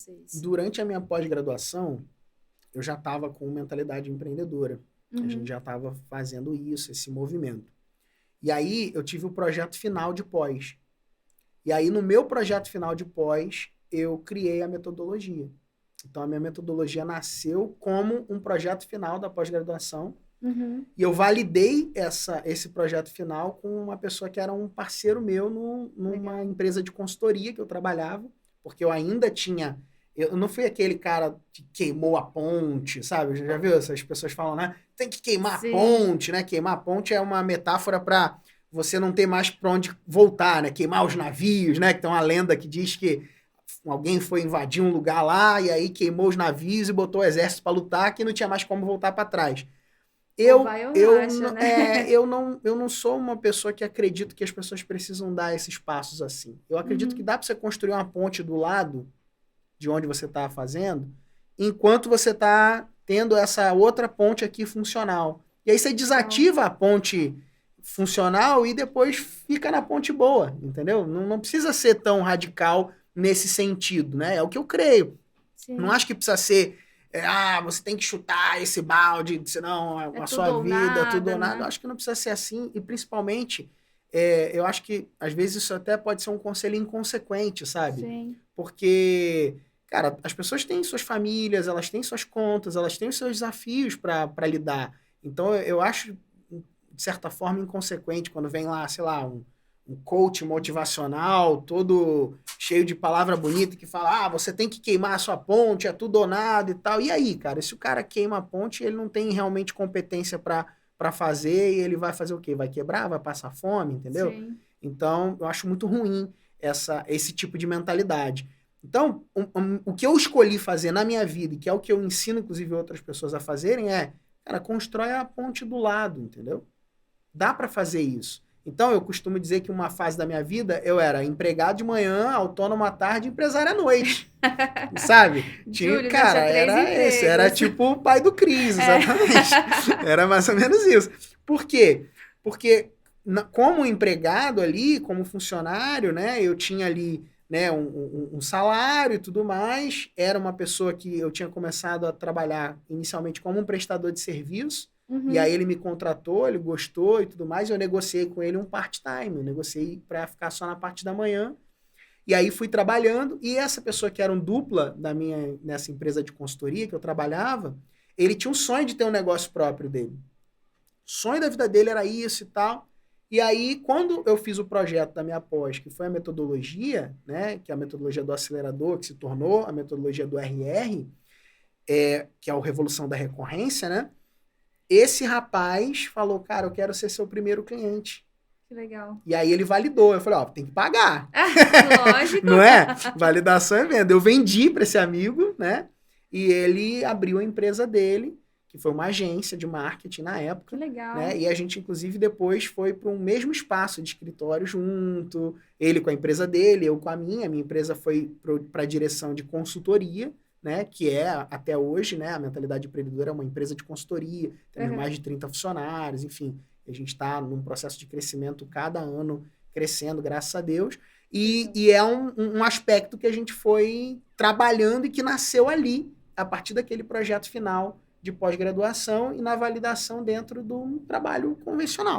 vocês? Durante a minha pós-graduação, eu já estava com mentalidade empreendedora. A gente já estava fazendo isso, esse movimento. E aí, eu tive o projeto final de pós. E aí, no meu projeto final de pós, eu criei a metodologia. Então, a minha metodologia nasceu como um projeto final da pós-graduação. E eu validei esse projeto final com uma pessoa que era um parceiro meu numa empresa de consultoria que eu trabalhava, porque eu ainda tinha... Eu não fui aquele cara que queimou a ponte, sabe? Já viu? Essas pessoas falam, né? Tem que queimar a ponte, né? Queimar a ponte é uma metáfora para você não ter mais para onde voltar, né? Queimar os navios, né? Que tem uma lenda que diz que alguém foi invadir um lugar lá e aí queimou os navios e botou o exército para lutar que não tinha mais como voltar para trás. Eu não sou uma pessoa que acredito que as pessoas precisam dar esses passos assim. Eu acredito que dá para você construir uma ponte do lado de onde você está fazendo, enquanto você está tendo essa outra ponte aqui funcional. E aí você desativa a ponte funcional e depois fica na ponte boa, entendeu? Não precisa ser tão radical nesse sentido, né? É o que eu creio. Sim. Não acho que precisa ser você tem que chutar esse balde, senão a sua vida é tudo ou nada. Eu acho que não precisa ser assim, e principalmente, eu acho que às vezes isso até pode ser um conselho inconsequente, sabe? Sim. Porque, cara, as pessoas têm suas famílias, elas têm suas contas, elas têm os seus desafios para lidar. Então, eu acho, de certa forma, inconsequente quando vem lá, sei lá, um coach motivacional, todo cheio de palavra bonita, que fala, você tem que queimar a sua ponte, é tudo ou nada e tal. E aí, cara, se o cara queima a ponte, ele não tem realmente competência para fazer, e ele vai fazer o quê? Vai quebrar? Vai passar fome, entendeu? Sim. Então, eu acho muito ruim esse tipo de mentalidade. Então, o que eu escolhi fazer na minha vida, e que é o que eu ensino, inclusive, outras pessoas a fazerem, cara, constrói a ponte do lado, entendeu? Dá para fazer isso. Então, eu costumo dizer que uma fase da minha vida, eu era empregado de manhã, autônomo à tarde, empresário à noite. Sabe? Júlio, cara, era tipo o pai do Cris, exatamente. Era mais ou menos isso. Por quê? Porque como empregado ali, como funcionário, né, eu tinha ali, né, um salário e tudo mais, era uma pessoa que eu tinha começado a trabalhar inicialmente como um prestador de serviço. E aí ele me contratou, ele gostou e tudo mais, e eu negociei com ele um part-time, eu negociei para ficar só na parte da manhã, e aí fui trabalhando, e essa pessoa que era um dupla nessa empresa de consultoria que eu trabalhava, ele tinha um sonho de ter um negócio próprio dele. O sonho da vida dele era isso e tal, e aí quando eu fiz o projeto da minha pós, que foi a metodologia, né, que é a metodologia do acelerador, que se tornou a metodologia do RR, que é a Revolução da Recorrência, né, esse rapaz falou, cara, eu quero ser seu primeiro cliente. Que legal. E aí ele validou. Eu falei, tem que pagar. Lógico. Não é? Validação é venda. Eu vendi para esse amigo, né? E ele abriu a empresa dele, que foi uma agência de marketing na época. Que legal. Né? E a gente, inclusive, depois foi para um mesmo espaço de escritório junto. Ele com a empresa dele, eu com a minha. A minha empresa foi para a direção de consultoria, né, que é, até hoje, né, a Mentalidade Empreendedora é uma empresa de consultoria, tem mais de 30 funcionários, enfim, a gente está num processo de crescimento cada ano, crescendo, graças a Deus, e é um aspecto que a gente foi trabalhando e que nasceu ali, a partir daquele projeto final de pós-graduação e na validação dentro de um trabalho convencional.